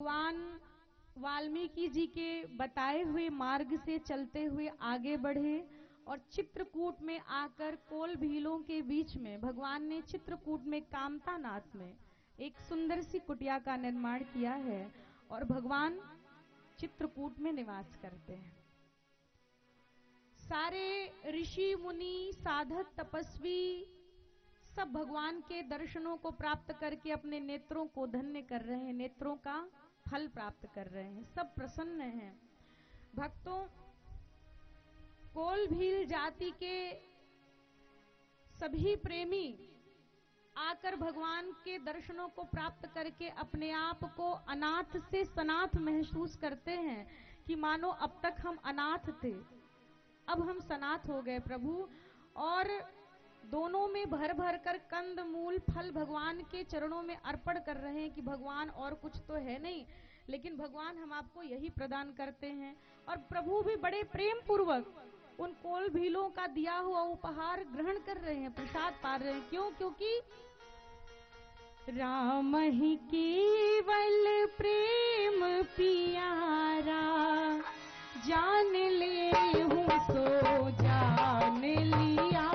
भगवान वाल्मीकि जी के बताए हुए मार्ग से चलते हुए आगे बढ़े और चित्रकूट में आकर कोल भीलों के बीच में भगवान ने चित्रकूट में कामतानाथ में एक सुंदर सी कुटिया का निर्माण किया है और भगवान चित्रकूट में निवास करते हैं। सारे ऋषि मुनि साधक तपस्वी सब भगवान के दर्शनों को प्राप्त करके अपने नेत्रों को धन्य कर रहे हैं, नेत्रों का फल प्राप्त कर रहे हैं, सब प्रसन्न हैं। भक्तों, कोल भील जाति के सभी प्रेमी आकर भगवान के दर्शनों को प्राप्त करके अपने आप को अनाथ से सनाथ महसूस करते हैं कि मानो अब तक हम अनाथ थे, अब हम सनाथ हो गए प्रभु। और दोनों में भर भर कर कंद मूल फल भगवान के चरणों में अर्पण कर रहे हैं कि भगवान और कुछ तो है नहीं, लेकिन भगवान हम आपको यही प्रदान करते हैं। और प्रभु भी बड़े प्रेम पूर्वक उन कोल भीलों का दिया हुआ उपहार ग्रहण कर रहे हैं, प्रसाद पा रहे हैं। क्यों? क्योंकि राम ही केवल प्रेम पियारा, जान ले हूँ सो जान लिया।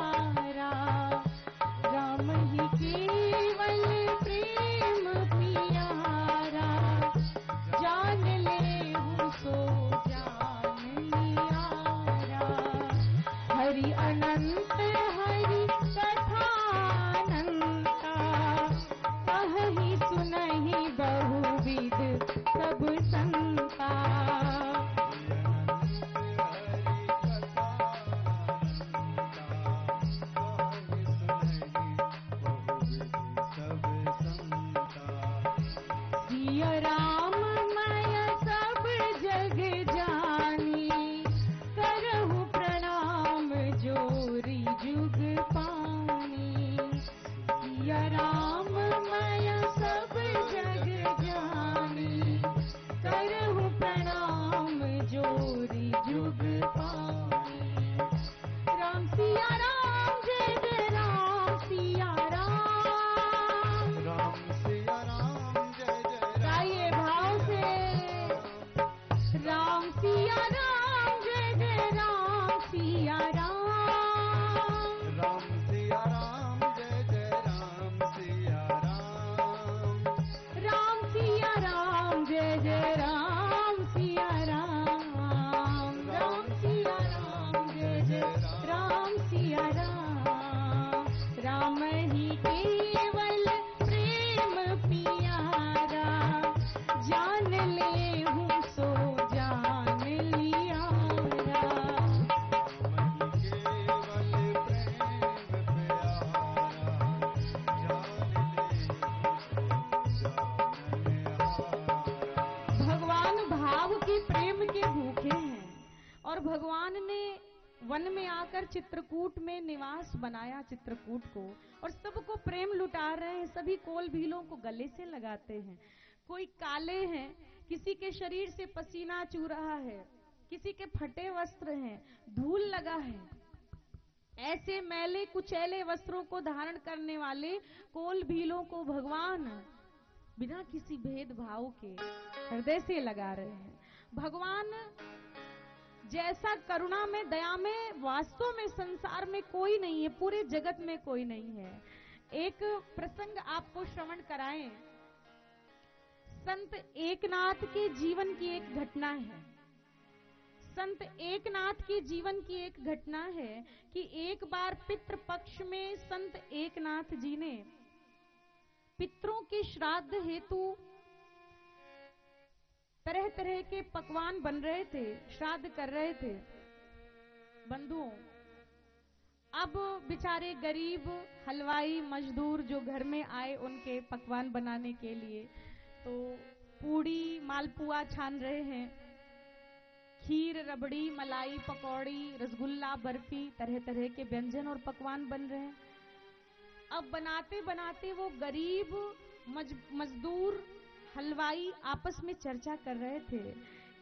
राम ही केवल प्रेम पियारा, जान ले हूँ सो जान लिया। हरि अनंत हरि कथा अनंता, कहि सुनहि बहुविध सब संता। वन में आकर चित्रकूट में निवास बनाया चित्रकूट को, और सबको प्रेम लुटा रहे हैं। सभी कोल भीलों को गले से लगाते हैं। कोई काले हैं, किसी के शरीर से पसीना चू रहा है, किसी के फटे वस्त्र हैं, धूल लगा है। ऐसे मैले कुचैले वस्त्रों को धारण करने वाले कोल भीलों को भगवान बिना किसी भेदभाव के हृदय से लगा रहे हैं। भगवान जैसा करुणा में दया में वास्तव में संसार में कोई नहीं है, पूरे जगत में कोई नहीं है। एक प्रसंग आपको श्रवण कराएं। संत एकनाथ के जीवन की एक घटना है। संत एकनाथ के जीवन की एक घटना है कि एक बार पितृपक्ष में संत एकनाथ जी ने पितरों के श्राद्ध हेतु तरह तरह के पकवान बन रहे थे, श्राद्ध कर रहे थे बंधुओं। अब बेचारे गरीब हलवाई मजदूर जो घर में आए उनके पकवान बनाने के लिए, तो पूड़ी मालपुआ छान रहे हैं, खीर रबड़ी मलाई पकौड़ी रसगुल्ला बर्फी तरह तरह के व्यंजन और पकवान बन रहे हैं। अब बनाते बनाते वो गरीब मजदूर हलवाई आपस में चर्चा कर रहे थे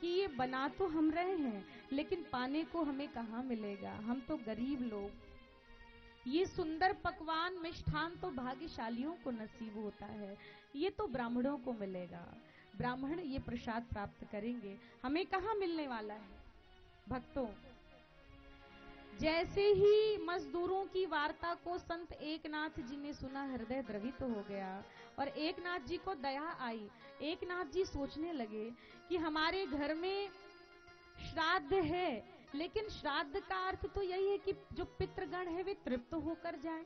कि ये बना तो हम रहे हैं, लेकिन पाने को हमें कहाँ मिलेगा, हम तो गरीब लोग। ये सुंदर पकवान मिष्ठान तो भाग्यशालियों को नसीब होता है, ये तो ब्राह्मणों को मिलेगा। ब्राह्मण ये प्रसाद प्राप्त करेंगे, हमें कहाँ मिलने वाला है। भक्तों, जैसे ही मजदूरों की वार्ता को संत एकनाथ जी ने सुना, हृदय द्रवित हो गया और एकनाथ जी को दया आई। एकनाथ जी सोचने लगे कि हमारे घर में श्राद्ध है, लेकिन श्राद्ध का अर्थ तो यही है कि जो पितृगण है वे तृप्त होकर जाएं,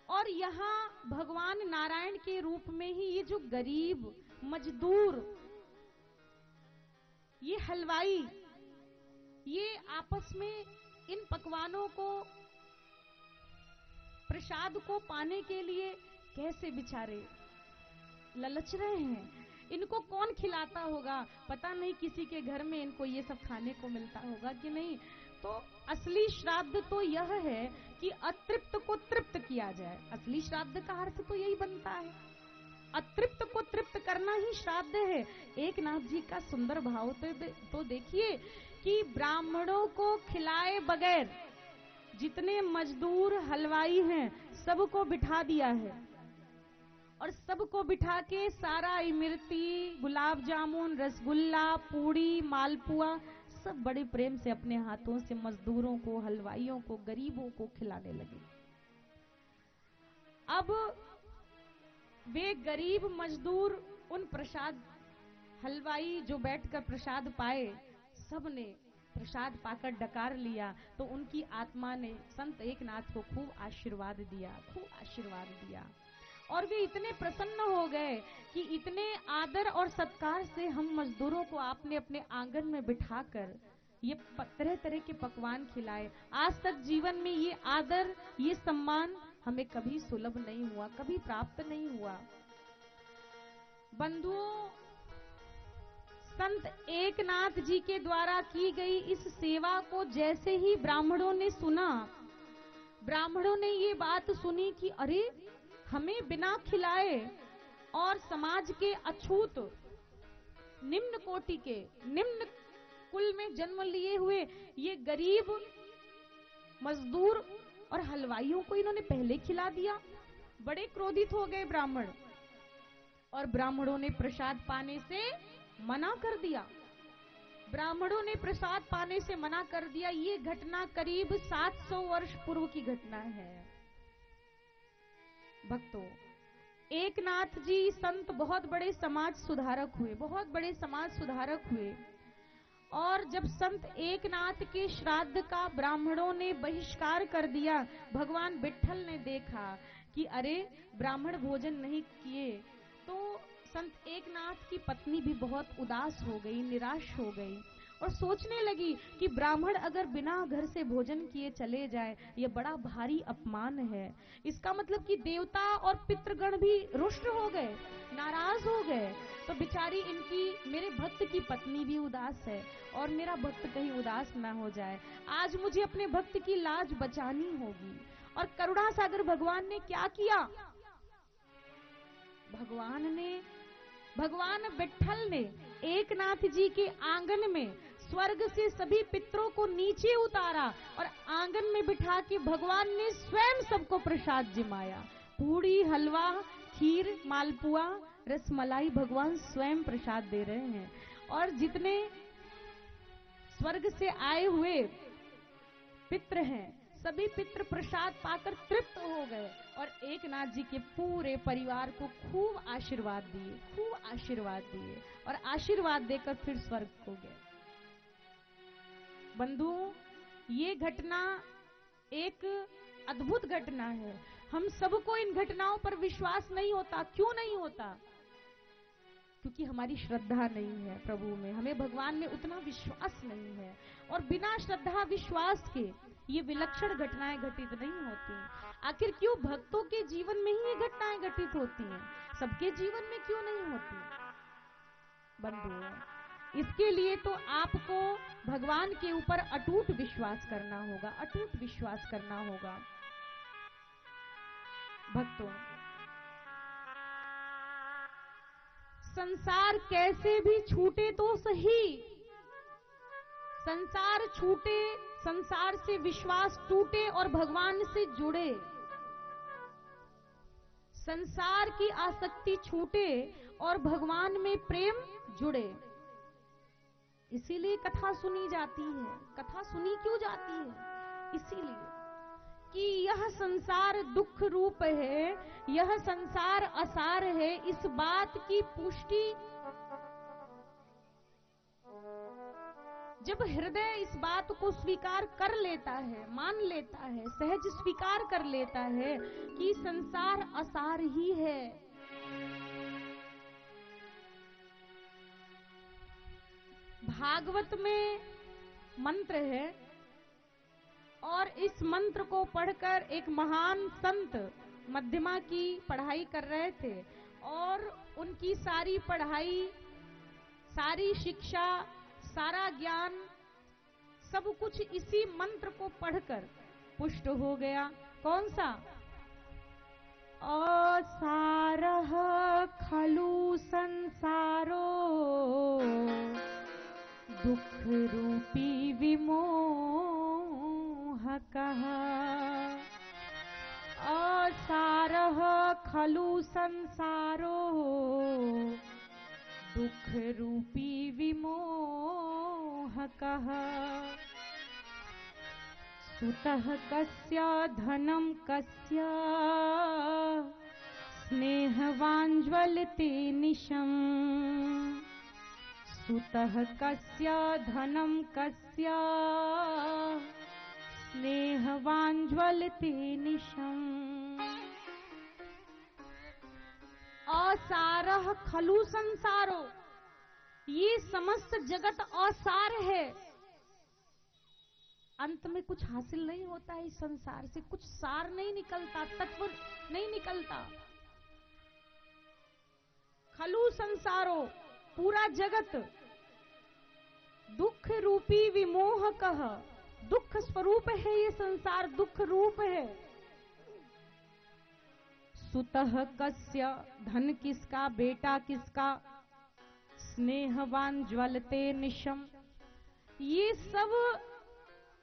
और यहाँ भगवान नारायण के रूप में ही ये जो गरीब मजदूर, ये हलवाई, ये आपस में इन पकवानों को, प्रसाद को पाने के लिए कैसे बेचारे ललच रहे हैं। इनको कौन खिलाता होगा, पता नहीं किसी के घर में इनको ये सब खाने को मिलता होगा कि नहीं। तो असली श्राद्ध तो यह है कि अतृप्त को तृप्त किया जाए। असली श्राद्ध का अर्थ तो यही बनता है, अतृप्त को तृप्त करना ही श्राद्ध है। एकनाथ जी का सुंदर भाव तो देखिए कि ब्राह्मणों को खिलाए बगैर जितने मजदूर हलवाई हैं सबको बिठा दिया है, और सबको बिठा के सारा इमरती, गुलाब जामुन, रसगुल्ला, पूड़ी, मालपुआ सब बड़े प्रेम से अपने हाथों से मजदूरों को, हलवाइयों को, गरीबों को खिलाने लगे। अब वे गरीब मजदूर उन प्रसाद, हलवाई जो बैठकर प्रसाद पाए, सबने प्रसाद पाकर डकार लिया, तो उनकी आत्मा ने संत एकनाथ को खूब आशीर्वाद दिया, खूब आशीर्वाद दिया। और वे इतने प्रसन्न हो गए कि इतने आदर और सत्कार से हम मजदूरों को आपने अपने आंगन में बिठाकर ये तरह तरह के पकवान खिलाए। आज तक जीवन में ये आदर, ये सम्मान हमें कभी सुलभ नहीं हुआ, कभी प्राप्त नहीं हुआ। बंधुओं, संत एकनाथ जी के द्वारा की गई इस सेवा को जैसे ही ब्राह्मणों ने सुना, ब्राह्मणों ने ये बात सुनी कि अरे, हमें बिना खिलाए और समाज के अछूत, निम्न कोटि के, निम्न कुल में जन्म लिए हुए ये गरीब मजदूर और हलवाइयों को इन्होंने पहले खिला दिया। बड़े क्रोधित हो गए ब्राह्मण, और ब्राह्मणों ने प्रसाद पाने से मना कर दिया। ब्राह्मणों ने प्रसाद पाने से मना कर दिया। ये घटना करीब 700 वर्ष पूर्व की घटना है। भक्तों, एकनाथ जी संत बहुत बड़े समाज सुधारक हुए, बहुत बड़े समाज सुधारक हुए। और जब संत एकनाथ के श्राद्ध का ब्राह्मणों ने बहिष्कार कर दिया, भगवान विट्ठल ने देखा कि अरे, ब्राह्मण भोजन नहीं किए, तो संत एकनाथ की पत्नी भी बहुत उदास हो गई, निराश हो गई, और सोचने लगी कि ब्राह्मण अगर बिना घर से भोजन किए चले जाए, ये बड़ा भारी अपमान है। इसका मतलब कि देवता और पितृगण भी रुष्ट हो गए, नाराज हो गए। तो बेचारी इनकी, मेरे भक्त की पत्नी भी उदास है, और मेरा भक्त कहीं उदास ना हो जाए। आज मुझे अपने भक्त की लाज बचानी होगी। और करुणा सागर भगवान ने क्या किया? भगवान विट्ठल ने एकनाथ जी के आंगन में स्वर्ग से सभी पितरों को नीचे उतारा, और आंगन में बिठा के भगवान ने स्वयं सबको प्रसाद जिमाया। पूड़ी, हलवा, खीर, मालपुआ, रसमलाई भगवान स्वयं प्रसाद दे रहे हैं। और जितने स्वर्ग से आए हुए पित्र हैं, सभी पितृ प्रसाद पाकर तृप्त हो गए, और एकनाथ जी के पूरे परिवार को खूब आशीर्वाद दिए, खूब आशीर्वाद दिए, और आशीर्वाद देकर फिर स्वर्ग को गए। बंधुओं, ये घटना एक अद्भुत घटना है। हम सबको इन घटनाओं पर विश्वास नहीं होता। क्यों नहीं होता? क्योंकि हमारी श्रद्धा नहीं है प्रभु में, हमें भगवान में उतना विश्वास नहीं है। और बिना श्रद्धा विश्वास के ये विलक्षण घटनाएं घटित नहीं होती। आखिर क्यों भक्तों के जीवन में ही ये घटनाएं घटित होती हैं, सबके जीवन में क्यों नहीं होती? बंधुओं, इसके लिए तो आपको भगवान के ऊपर अटूट विश्वास करना होगा, अटूट विश्वास करना होगा। भक्तों, संसार कैसे भी छूटे तो सही, संसार छूटे, संसार से विश्वास टूटे और भगवान से जुड़े, संसार की आसक्ति छूटे और भगवान में प्रेम जुड़े। इसीलिए कथा सुनी जाती है। कथा सुनी क्यों जाती है? इसीलिए कि यह संसार दुख रूप है, यह संसार असार है, इस बात की पुष्टि जब हृदय इस बात को स्वीकार कर लेता है, मान लेता है, सहज स्वीकार कर लेता है कि संसार असार ही है। भागवत में मंत्र है और इस मंत्र को पढ़कर एक महान संत मध्यमा की पढ़ाई कर रहे थे और उनकी सारी पढ़ाई, सारी शिक्षा, सारा ज्ञान, सब कुछ इसी मंत्र को पढ़कर पुष्ट हो गया। कौन सा? असारः खलु संसारो दुख रूपी विमोहकः। असारः खलु संसारो दुख रूपी विमोहकः। सुतः कस्य धनं कस्य स्नेहवाञ्ज्वलते निशम्। सुतः कस्य धनं कस्य स्नेहवाञ्ज्वलते निशम्। असारः खलु संसारो, ये समस्त जगत असार है। अंत में कुछ हासिल नहीं होता है। इस संसार से कुछ सार नहीं निकलता, तत्व नहीं निकलता। खलु संसारो, पूरा जगत दुख रूपी विमोहकः, दुख स्वरूप है। ये संसार दुख रूप है। सुतः कस्य, धन किसका, बेटा किसका, स्नेहवान ज्वलते निशम, ये सब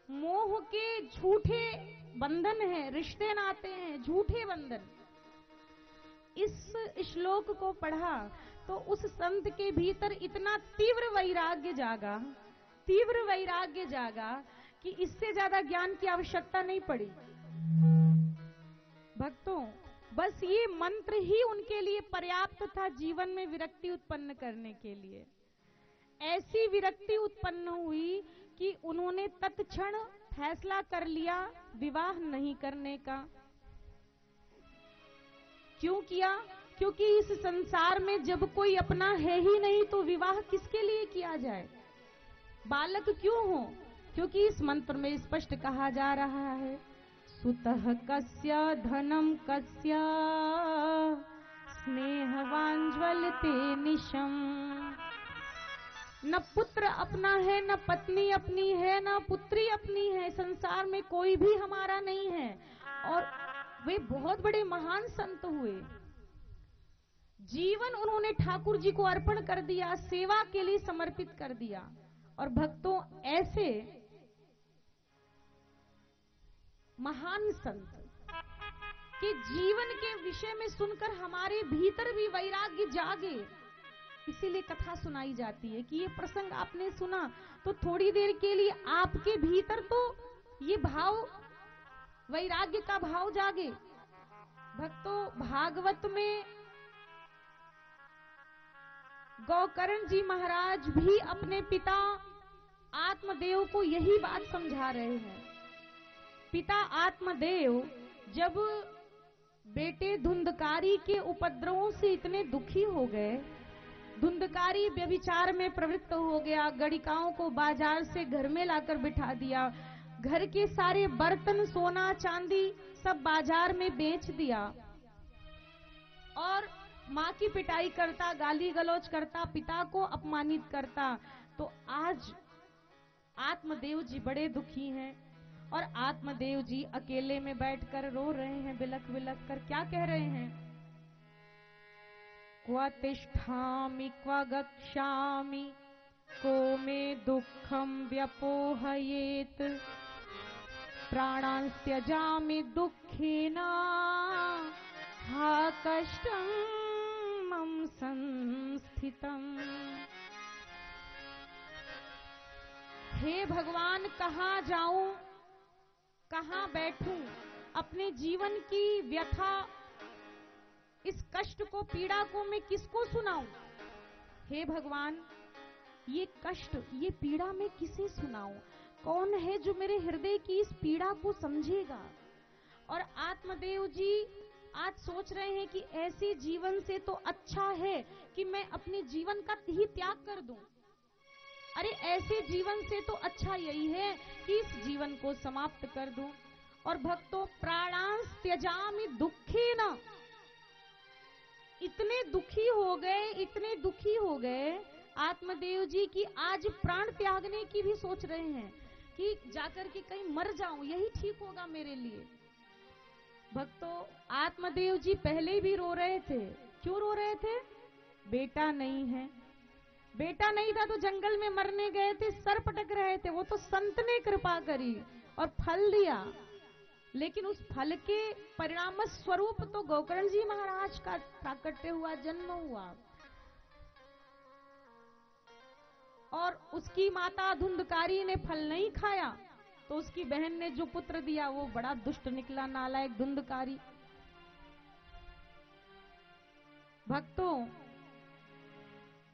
मोह के झूठे बंधन हैं, रिश्ते नाते हैं, झूठे बंधन। इस श्लोक को पढ़ा तो उस संत के भीतर इतना तीव्र वैराग्य जागा, तीव्र वैराग्य जागा कि इससे ज्यादा ज्ञान की आवश्यकता नहीं पड़ी। भक्तों, बस ये मंत्र ही उनके लिए पर्याप्त था जीवन में विरक्ति उत्पन्न करने के लिए। ऐसी विरक्ति उत्पन्न हुई कि उन्होंने तत्क्षण फैसला कर लिया विवाह नहीं करने का। क्यों किया? क्योंकि इस संसार में जब कोई अपना है ही नहीं तो विवाह किसके लिए किया जाए? बालक क्यों हो? क्योंकि इस मंत्र में स्पष्ट कहा जा रहा है, सुतः कस्य धनं कस्य स्नेहवाञ्ज्वलते निशम्। न पुत्र अपना है, न पत्नी अपनी है, न पुत्री अपनी है। संसार में कोई भी हमारा नहीं है। और वे बहुत बड़े महान संत हुए। जीवन उन्होंने ठाकुर जी को अर्पण कर दिया, सेवा के लिए समर्पित कर दिया। और भक्तों, ऐसे महान संत के जीवन के विषय में सुनकर हमारे भीतर भी वैराग्य जागे। इसीलिए कथा सुनाई जाती है कि ये प्रसंग आपने सुना तो थोड़ी देर के लिए आपके भीतर तो ये भाव, वैराग्य का भाव जागे। भक्तों, भागवत में गौकर्ण जी महाराज भी अपने पिता आत्मदेव को यही बात समझा रहे हैं। पिता आत्मदेव जब बेटे धुंधकारी के उपद्रवों से इतने दुखी हो गए, धुंधकारी व्यभिचार में प्रवृत्त हो गया, गणिकाओं को बाजार से घर में लाकर बिठा दिया, घर के सारे बर्तन, सोना चांदी सब बाजार में बेच दिया और माँ की पिटाई करता, गाली गलौज करता, पिता को अपमानित करता। तो आज आत्मदेव जी बड़े दुखी हैं और आत्मदेव जी अकेले में बैठकर रो रहे हैं, बिलख बिलख कर। क्या कह रहे हैं? क्व तिष्ठामि क्व गच्छामि को मे दुःखं व्यपोहयेत् प्राणान् त्यजामि दुःखेन हा कष्टं मम संस्थितम्। हे भगवान, कहाँ जाऊं, कहाँ बैठूं, अपने जीवन की व्यथा, इस कष्ट को, पीड़ा को मैं किसको सुनाऊं? हे भगवान, ये कष्ट, ये पीड़ा मैं किसे सुनाऊं? कौन है जो मेरे हृदय की इस पीड़ा को समझेगा? और आत्मदेव जी आज सोच रहे हैं कि ऐसे जीवन से तो अच्छा है कि मैं अपने जीवन का ही त्याग कर दूं। अरे ऐसे जीवन से तो अच्छा यही है कि इस जीवन को समाप्त कर दूं। और भक्तों, प्राणांस त्यजामि दुःखेन, इतने दुखी हो गए, इतने दुखी हो गए आत्मदेव जी की आज प्राण त्यागने की भी सोच रहे हैं कि जाकर के कहीं मर जाऊं, यही ठीक होगा मेरे लिए। भक्तों, आत्मदेव जी पहले भी रो रहे थे। क्यों रो रहे थे? बेटा नहीं है। बेटा नहीं था तो जंगल में मरने गए थे, सर पटक रहे थे। वो तो संत ने कृपा करी और फल दिया, लेकिन उस फल के परिणाम स्वरूप तो गोकर्ण जी महाराज का प्राकट्य हुआ, जन्म हुआ। और उसकी माता धुंधकारी ने फल नहीं खाया, तो उसकी बहन ने जो पुत्र दिया वो बड़ा दुष्ट निकला, नालायक धुंधकारी। भक्तों,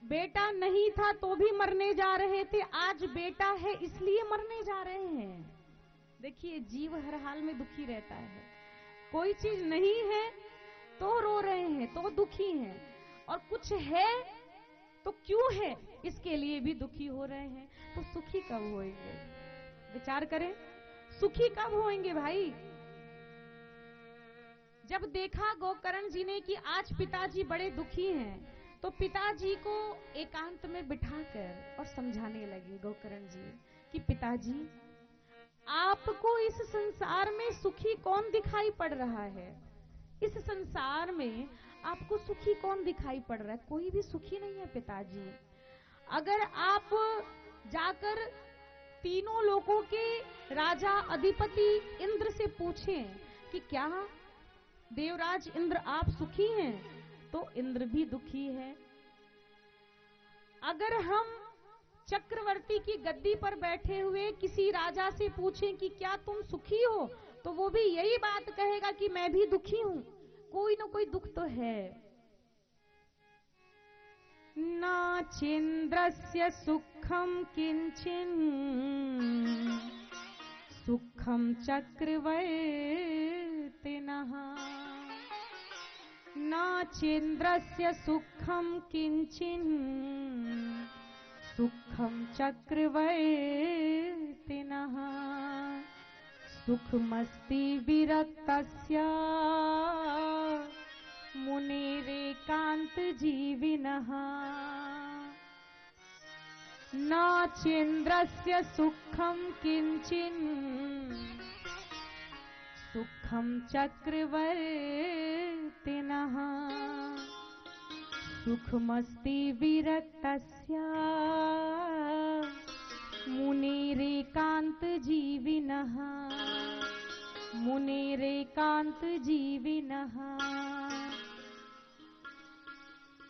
बेटा नहीं था तो भी मरने जा रहे थे, आज बेटा है इसलिए मरने जा रहे हैं। देखिए, जीव हर हाल में दुखी रहता है। कोई चीज नहीं है तो रो रहे हैं, तो दुखी हैं, और कुछ है तो क्यों है इसके लिए भी दुखी हो रहे हैं। तो सुखी कब होएंगे? विचार करें, सुखी कब होएंगे भाई? जब देखा गोकर्ण जी ने कि आज पिताजी बड़े दुखी हैं, तो पिताजी को एकांत में बिठाकर और समझाने लगे गोकर्ण जी कि पिताजी, आपको इस संसार में सुखी कौन दिखाई पड़ रहा है? इस संसार में आपको सुखी कौन दिखाई पड़ रहा है? कोई भी सुखी नहीं है पिताजी। अगर आप जाकर तीनों लोगों के राजा अधिपति इंद्र से पूछें कि क्या देवराज इंद्र आप सुखी हैं, तो इंद्र भी दुखी है। अगर हम चक्रवर्ती की गद्दी पर बैठे हुए किसी राजा से पूछें कि क्या तुम सुखी हो, तो वो भी यही बात कहेगा कि मैं भी दुखी हूं। कोई ना कोई दुख तो है। नाचेन्द्रस्य सुखम किंचिन सुखम चक्रवर्तिनः। नाचेन्द्रस्य सुखम किंचिन सुखम चक्रवर्तिनः। सुखमस्ति विरक्तस्य मुनिरेकान्तजीविनः। नाचेन्द्रस्य सुखम किंचिन सुखम चक्रवर्तिनः। सुखमस्ति विरक्तस्य मुनिरेकान्तजीविनः। मुनिरेकान्तजीविनः।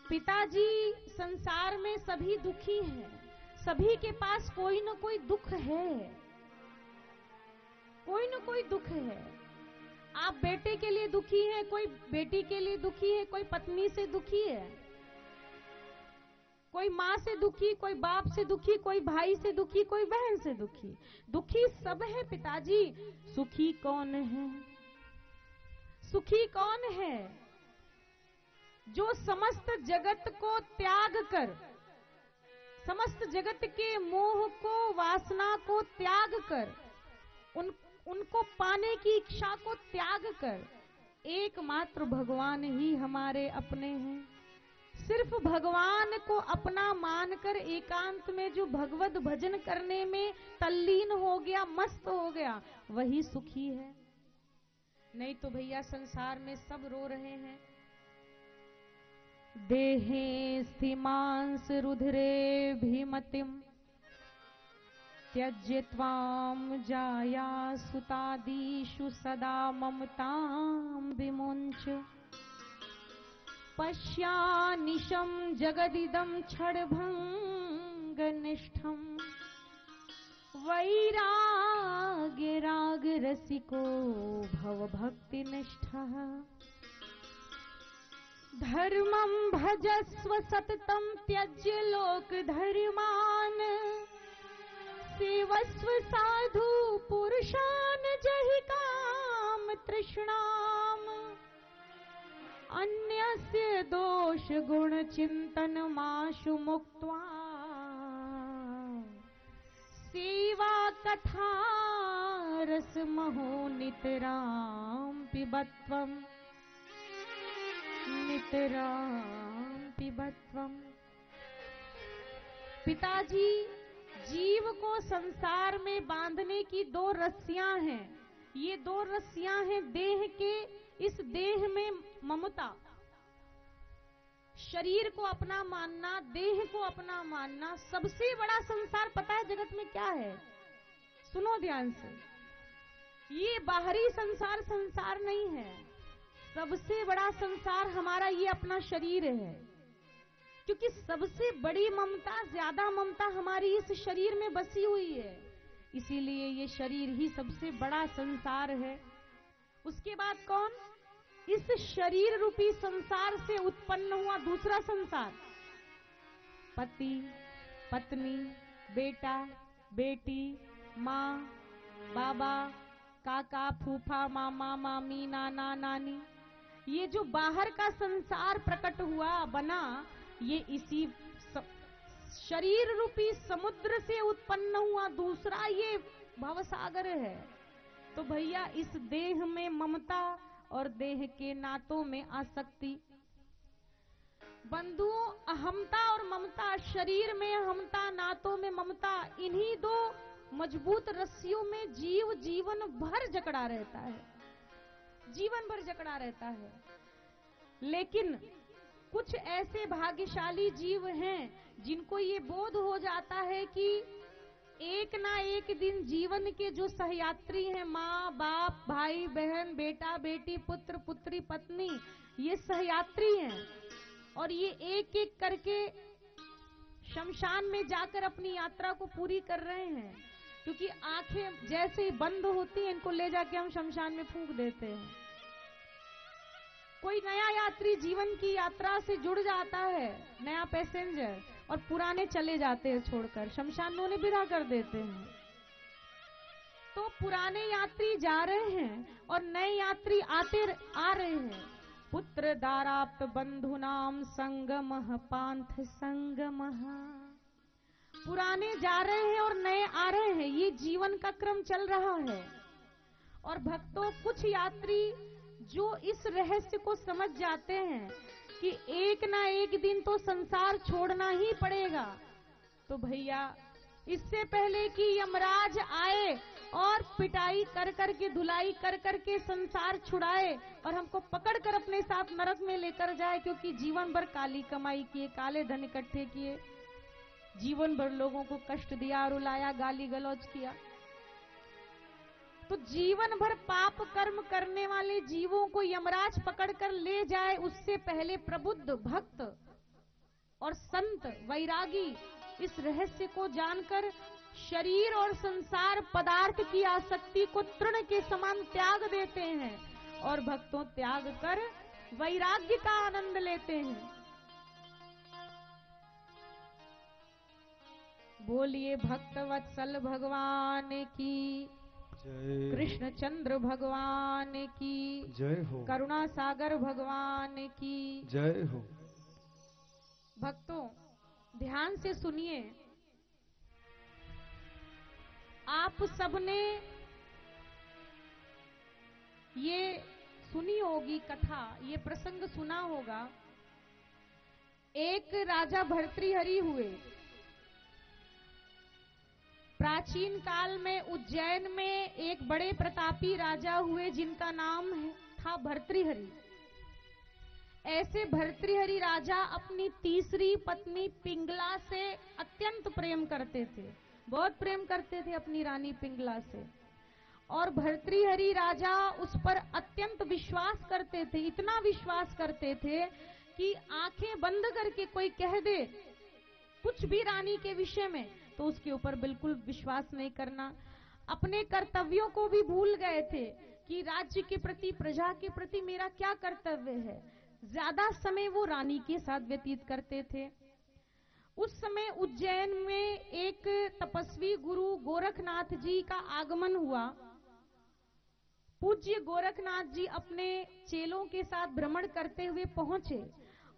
पिताजी, संसार में सभी दुखी हैं, सभी के पास कोई न कोई दुख है, कोई न कोई दुख है। आप बेटे के लिए दुखी हैं, कोई बेटी के लिए दुखी है, कोई पत्नी से दुखी है, कोई माँ से दुखी, कोई बाप से दुखी, कोई भाई से दुखी, कोई बहन से दुखी। दुखी सब है पिताजी। सुखी कौन है? सुखी कौन है? जो समस्त जगत को त्याग कर, समस्त जगत के मोह को, वासना को त्याग कर, उनको पाने की इच्छा को त्याग कर, एकमात्र भगवान ही हमारे अपने हैं। सिर्फ भगवान को अपना मानकर एकांत में जो भगवत भजन करने में तल्लीन हो गया, मस्त हो गया, वही सुखी है। नहीं तो भैया संसार में सब रो रहे हैं। देहे स्थिमांस रुधिरे भीमतिम त्यज्य त्वां जाया सुतादिषु सदा ममतां विमुञ्च। पश्यानिशं जगदिदं क्षणभङ्गनिष्ठम् वैराग्य राग रसिको भवभक्तिनिष्ठः धर्मं भजस्व सततं त्यज्य लोकधर्मान् सेवस्व साधु पुरुषान् जहि काम तृष्णाम् अन्यस्य दोष गुण चिन्तनमाशु मुक्त्वा सेवा कथा रसमहो नितरां पिबत्वम् पिताजी, जीव को संसार में बांधने की दो रस्सियां हैं। ये दो रस्सियां हैं देह के, इस देह में ममता, शरीर को अपना मानना, देह को अपना मानना। सबसे बड़ा संसार पता है जगत में क्या है? सुनो ध्यान से, ये बाहरी संसार संसार नहीं है। सबसे बड़ा संसार हमारा ये अपना शरीर है, क्योंकि सबसे बड़ी ममता, ज्यादा ममता हमारी इस शरीर में बसी हुई है। इसीलिए ये शरीर ही सबसे बड़ा संसार है। उसके बाद कौन? इस शरीर रूपी संसार से उत्पन्न हुआ दूसरा संसार, पति, पत्नी, बेटा, बेटी, माँ, बाबा, काका, फूफा, मामा, मामी, नाना, नानी। ये जो बाहर का संसार प्रकट हुआ, बना, ये इसी शरीर रूपी समुद्र से उत्पन्न हुआ दूसरा ये भवसागर है। तो भैया, इस देह में ममता और देह के नातों में आसक्ति। बंधुओं, अहमता और ममता, शरीर में अहमता, नातों में ममता, इन्हीं दो मजबूत रस्सियों में जीव जीवन भर जकड़ा रहता है, जीवन भर जकड़ा रहता है। लेकिन कुछ ऐसे भाग्यशाली जीव हैं जिनको ये बोध हो जाता है कि एक ना एक दिन जीवन के जो सहयात्री हैं, माँ, बाप, भाई, बहन, बेटा, बेटी, पुत्र, पुत्री, पत्नी, ये सहयात्री हैं और ये एक एक करके शमशान में जाकर अपनी यात्रा को पूरी कर रहे हैं। क्योंकि आंखें जैसे ही बंद होती हैं, इनको ले जाके हम शमशान में फूंक देते हैं। कोई नया यात्री जीवन की यात्रा से जुड़ जाता है, नया पैसेंजर, और पुराने चले जाते हैं छोड़कर, शमशान में उन्हें विदा कर देते हैं। तो पुराने यात्री जा रहे हैं और नए यात्री आ रहे हैं। पुत्र दाराप्त बंधुनाम संगमः पांथ संगमः। पुराने जा रहे हैं और नए आ रहे हैं, ये जीवन का क्रम चल रहा है। और भक्तों, कुछ यात्री जो इस रहस्य को समझ जाते हैं कि एक ना एक दिन तो संसार छोड़ना ही पड़ेगा, तो भैया, इससे पहले कि यमराज आए और पिटाई कर करके, धुलाई कर करके संसार छुड़ाए और हमको पकड़ कर अपने साथ नरक में लेकर जाए, क्योंकि जीवन भर काली कमाई किए, काले धन इकट्ठे किए, जीवन भर लोगों को कष्ट दिया, रुलाया, गाली गलौज किया, तो जीवन भर पाप कर्म करने वाले जीवों को यमराज पकड़कर ले जाए, उससे पहले प्रबुद्ध भक्त और संत वैरागी इस रहस्य को जानकर शरीर और संसार पदार्थ की आसक्ति को तृण के समान त्याग देते हैं और भक्तों त्याग कर वैराग्य का आनंद लेते हैं। बोलिए भक्तवत्सल भगवान की, कृष्ण चंद्र भगवान की जय हो, करुणा सागर भगवान की जय हो। भक्तों, ध्यान से सुनिए। आप सबने ये सुनी होगी कथा, ये प्रसंग सुना होगा। एक राजा भर्तृहरि हुए। प्राचीन काल में उज्जैन में एक बड़े प्रतापी राजा हुए जिनका नाम था भर्तृहरि। ऐसे भर्तृहरि राजा अपनी तीसरी पत्नी पिंगला से अत्यंत प्रेम करते थे, बहुत प्रेम करते थे अपनी रानी पिंगला से। और भर्तृहरि राजा उस पर अत्यंत विश्वास करते थे, इतना विश्वास करते थे कि आंखें बंद करके कोई कह दे कुछ भी रानी के विषय में तो उसके ऊपर बिल्कुल विश्वास नहीं करना। अपने कर्तव्यों को भी भूल गए थे कि राज्य के प्रति, प्रजा के प्रति मेरा क्या कर्तव्य है। ज्यादा समय वो रानी के साथ व्यतीत करते थे। उस समय उज्जैन में एक तपस्वी गुरु गोरखनाथ जी का आगमन हुआ। पूज्य गोरखनाथ जी अपने चेलों के साथ भ्रमण करते हुए पहुंचे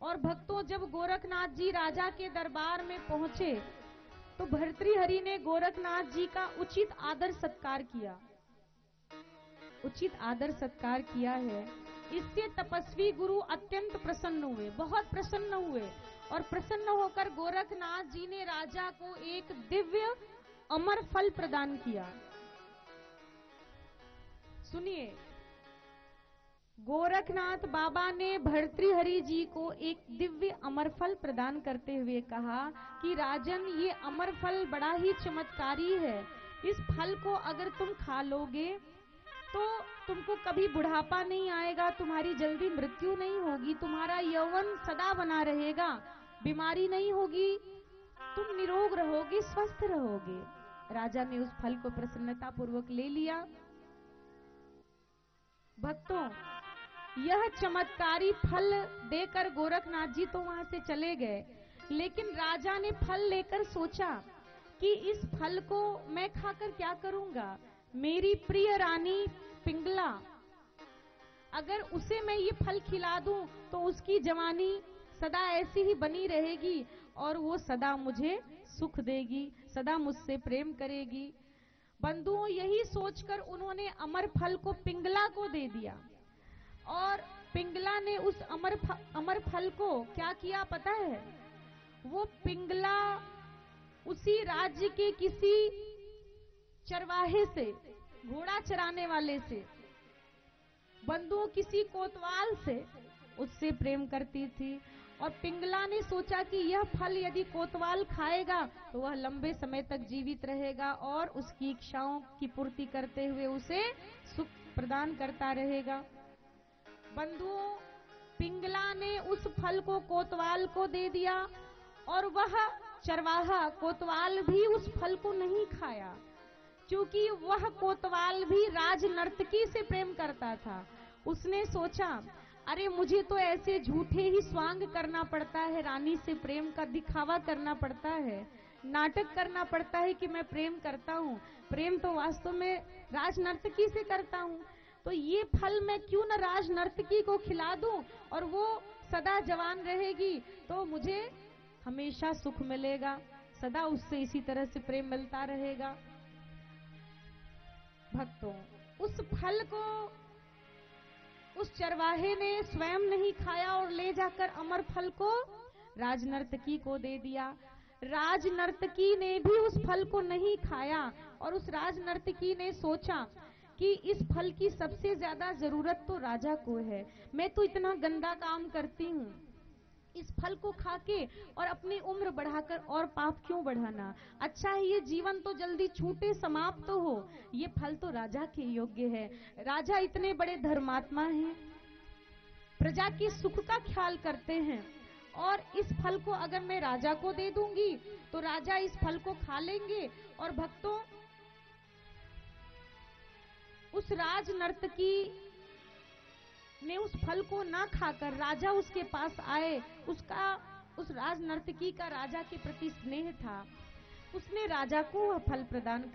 और भक्तों, जब गोरखनाथ जी राजा के दरबार में पहुंचे तो भर्तृहरि ने गोरखनाथ जी का उचित आदर सत्कार किया। उचित आदर सत्कार किया है, इससे तपस्वी गुरु अत्यंत प्रसन्न हुए, बहुत प्रसन्न हुए और प्रसन्न होकर गोरखनाथ जी ने राजा को एक दिव्य अमर फल प्रदान किया। सुनिए, गोरखनाथ बाबा ने भर्तृहरि जी को एक दिव्य अमर फल प्रदान करते हुए कहा कि राजन, ये अमर फल बड़ा ही चमत्कारी है। इस फल को अगर तुम खा लोगे तो तुमको कभी बुढ़ापा नहीं आएगा, तुम्हारी जल्दी मृत्यु नहीं होगी, तुम्हारा यौवन सदा बना रहेगा, बीमारी नहीं होगी, तुम निरोग रहोगे, स्वस्थ रहोगे। राजा ने उस फल को प्रसन्नता पूर्वक ले लिया। भक्तों, यह चमत्कारी फल देकर गोरखनाथ जी तो वहां से चले गए, लेकिन राजा ने फल लेकर सोचा कि इस फल को मैं खाकर क्या करूंगा। मेरी प्रिय रानी पिंगला, अगर उसे मैं ये फल खिला दूं तो उसकी जवानी सदा ऐसी ही बनी रहेगी और वो सदा मुझे सुख देगी, सदा मुझसे प्रेम करेगी। बंधुओं, यही सोचकर उन्होंने अमर फल को पिंगला को दे दिया और पिंगला ने उस अमर फल को क्या किया पता है? वो पिंगला उसी राज्य के किसी चरवाहे से, घोड़ा चराने वाले से, बंधुओं किसी कोतवाल से उससे प्रेम करती थी और पिंगला ने सोचा कि यह फल यदि कोतवाल खाएगा तो वह लंबे समय तक जीवित रहेगा और उसकी इच्छाओं की पूर्ति करते हुए उसे सुख प्रदान करता रहेगा। बंधुओं, पिंगला ने उस फल को कोतवाल को दे दिया और वह चरवाहा कोतवाल भी उस फल को नहीं खाया, क्योंकि वह कोतवाल भी राज नर्तकी से प्रेम करता था। उसने सोचा, अरे मुझे तो ऐसे झूठे ही स्वांग करना पड़ता है, रानी से प्रेम का दिखावा करना पड़ता है, नाटक करना पड़ता है कि मैं प्रेम करता हूँ, प्रेम तो वास्तव में राज नर्तकी से करता हूँ। तो ये फल मैं क्यों न राज नर्तकी को खिला दूं और वो सदा जवान रहेगी तो मुझे हमेशा सुख मिलेगा, सदा उससे इसी तरह से प्रेम मिलता रहेगा। भक्तों, उस फल को उस चरवाहे ने स्वयं नहीं खाया और ले जाकर अमर फल को राजनर्तकी को दे दिया। राजनर्तकी ने भी उस फल को नहीं खाया और उस राजनर्तकी ने सोचा कि इस फल की सबसे ज्यादा जरूरत तो राजा को है, मैं तो इतना गंदा काम करती हूँ, इस फल को खाके और अपनी उम्र बढ़ाकर और पाप क्यों बढ़ाना, अच्छा है ये जीवन तो जल्दी छूटे, समाप्त तो हो, ये फल तो राजा के योग्य है। राजा इतने बड़े धर्मात्मा हैं, प्रजा के सुख का ख्याल करते हैं और इस फल को अगर मैं राजा को दे दूंगी तो राजा इस फल को खा लेंगे। और भक्तों, उस राज नर्तकी ने उस फल को ना खाकर राजा उसके पास आए, उस राज नर्तकी का राजा के प्रति स्नेह था, उसने राजा को वह फल प्रदान